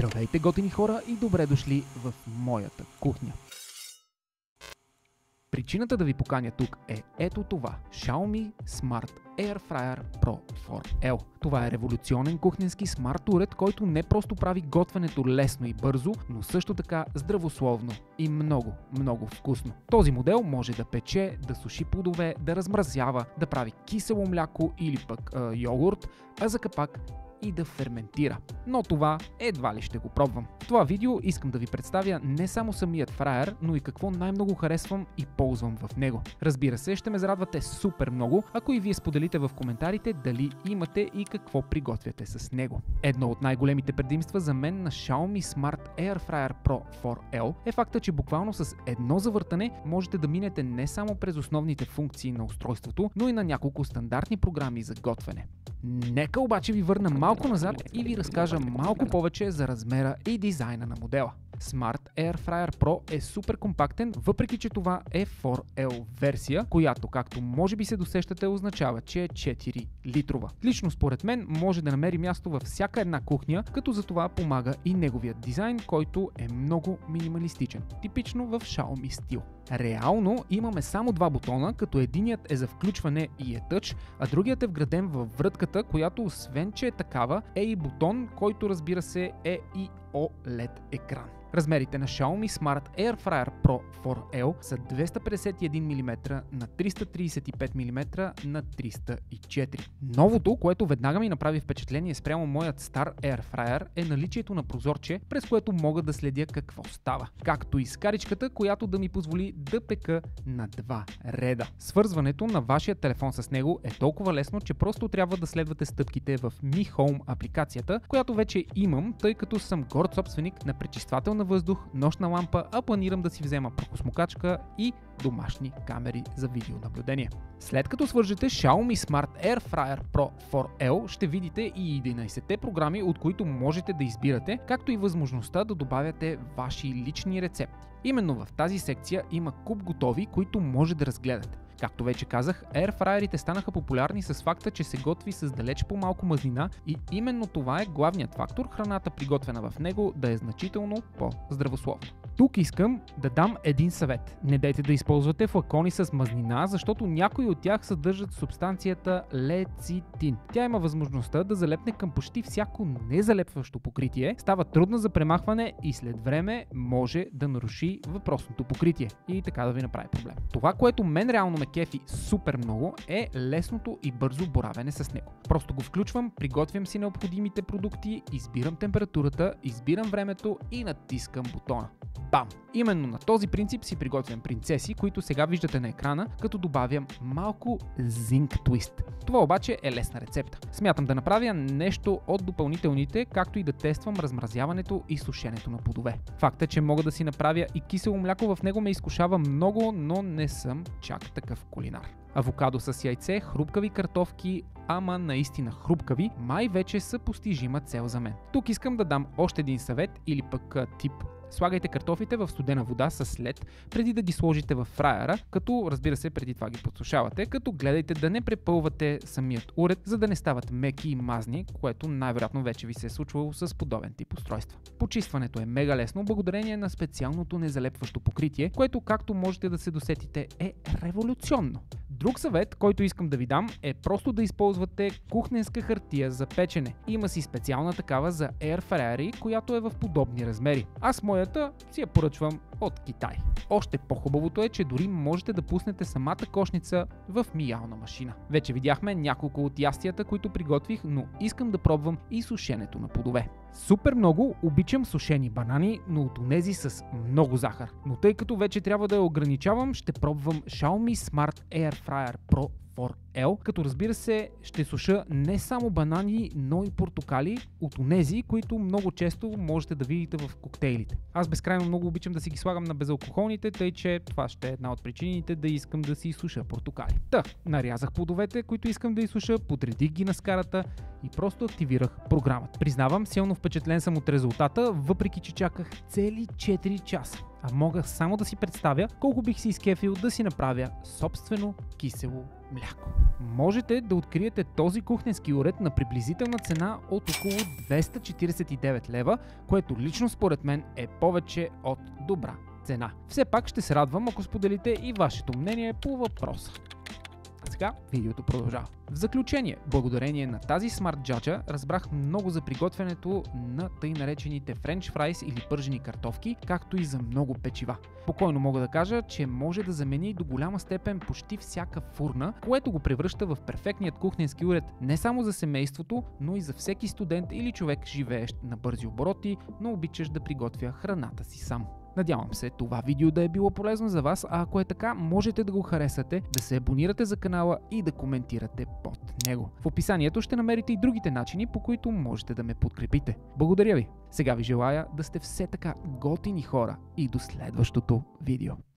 Здравейте, готини хора, и добре дошли в моята кухня. Причината да ви поканя тук е ето това – Xiaomi Smart Air Fryer Pro 4L. Това е революционен кухненски смарт уред, който не просто прави готвенето лесно и бързо, но също така здравословно и много, много вкусно. Този модел може да пече, да суши плодове, да размразява, да прави кисело мляко или пък йогурт, а за капак и да ферментира. Но това едва ли ще го пробвам. В това видео искам да ви представя не само самият фраер, но и какво най-много харесвам и ползвам в него. Разбира се, ще ме зарадвате супер много, ако и вие споделите в коментарите дали имате и какво приготвяте с него. Едно от най-големите предимства за мен на Xiaomi Smart Air Fryer Pro 4L е факта, че буквално с едно завъртане можете да минете не само през основните функции на устройството, но и на няколко стандартни програми за готвене. Нека обаче ви върна малко назад и ви разкажа малко повече за размера и дизайна на модела. Smart Air Fryer Pro е супер компактен, въпреки че това е 4L версия, която, както може би се досещате, означава, че е 4 литрова. Лично според мен може да намери място във всяка една кухня, като за това помага и неговият дизайн, който е много минималистичен, типично в Xiaomi стил. Реално имаме само два бутона, като единият е за включване и е тъч, а другият е вграден във врътката, която освен че е такава, е и бутон, който разбира се е и OLED екран. Размерите на Xiaomi Smart Air Fryer Pro 4L са 251 мм на 335 мм на 304. Новото, което веднага ми направи впечатление спрямо моят стар Air Fryer, е наличието на прозорче, през което мога да следя какво става, както и скаричката, която да ми позволи да пека на два реда. Свързването на вашия телефон с него е толкова лесно, че просто трябва да следвате стъпките в Mi Home апликацията, която вече имам, тъй като съм горд собственик на пречиствател на въздух, нощна лампа, а планирам да си взема прахосмокачка и домашни камери за видеонаблюдение. След като свържете Xiaomi Smart Air Fryer Pro 4L, ще видите и 11-те програми, от които можете да избирате, както и възможността да добавяте ваши лични рецепти. Именно в тази секция има куп готови, които може да разгледате. Както вече казах, airfryerите станаха популярни с факта, че се готви с далеч по-малко мазнина и именно това е главният фактор храната, приготвена в него, да е значително по-здравословна. Тук искам да дам един съвет. Не дейте да използвате флакони с мазнина, защото някои от тях съдържат субстанцията лецитин. Тя има възможността да залепне към почти всяко незалепващо покритие, става трудна за премахване и след време може да наруши въпросното покритие и така да ви направи проблем. Това, което мен реално ме кефи супер много, е лесното и бързо боравене с него. Просто го включвам, приготвям си необходимите продукти, избирам температурата, избирам времето и натискам бутона. Бам! Именно на този принцип си приготвям принцеси, които сега виждате на екрана, като добавям малко Zinc Twist. Това обаче е лесна рецепта. Смятам да направя нещо от допълнителните, както и да тествам размразяването и сушенето на плодове. Факта, че мога да си направя и кисело мляко в него ме изкушава много, но не съм чак такъв кулинар. Авокадо с яйце, хрупкави картофки, ама наистина хрупкави, май вече са постижима цел за мен. Тук искам да дам още един съвет или пък тип. Слагайте картофите в студена вода с лед, преди да ги сложите в фраера, като разбира се преди това ги подсушавате, като гледайте да не препълвате самият уред, за да не стават меки и мазни, което най-вероятно вече ви се е случвало с подобен тип устройства. Почистването е мега лесно благодарение на специалното незалепващо покритие, което, както можете да се досетите, е революционно. Друг съвет, който искам да ви дам, е просто да използвате кухненска хартия за печене. Има си специална такава за Air Fryer, която е в подобни размери. Аз моята си я поръчвам от Китай. Още по-хубавото е, че дори можете да пуснете самата кошница в миялна машина. Вече видяхме няколко от ястията, които приготвих, но искам да пробвам и сушенето на плодове. Супер много обичам сушени банани, но от онези с много захар. Но тъй като вече трябва да я ограничавам, ще пробвам Xiaomi Smart Air Fryer Pro 4L, като разбира се ще суша не само банани, но и портокали от онези, които много често можете да видите в коктейлите. Аз безкрайно много обичам да си ги слагам на безалкохолните, тъй че това ще е една от причините да искам да си изсуша портокали. Нарязах плодовете, които искам да изсуша, подредих ги на скарата и просто активирах програмата. Признавам, силно впечатлен съм от резултата, въпреки че чаках цели 4 часа. А мога само да си представя колко бих си изкефил да си направя собствено кисело мляко. Можете да откриете този кухненски уред на приблизителна цена от около 249 лева, което лично според мен е повече от добра цена. Все пак ще се радвам, ако споделите и вашето мнение по въпроса. А сега видеото продължава. В заключение, благодарение на тази смарт джаджа разбрах много за приготвянето на тъй наречените френч фрайс или пържени картофки, както и за много печива. Спокойно мога да кажа, че може да замени до голяма степен почти всяка фурна, което го превръща в перфектният кухненски уред не само за семейството, но и за всеки студент или човек, живеещ на бързи обороти, но обичащ да приготвя храната си сам. Надявам се това видео да е било полезно за вас, а ако е така, можете да го харесате, да се абонирате за канала и да коментирате под него. В описанието ще намерите и другите начини, по които можете да ме подкрепите. Благодаря ви! Сега ви желая да сте все така готини хора и до следващото видео.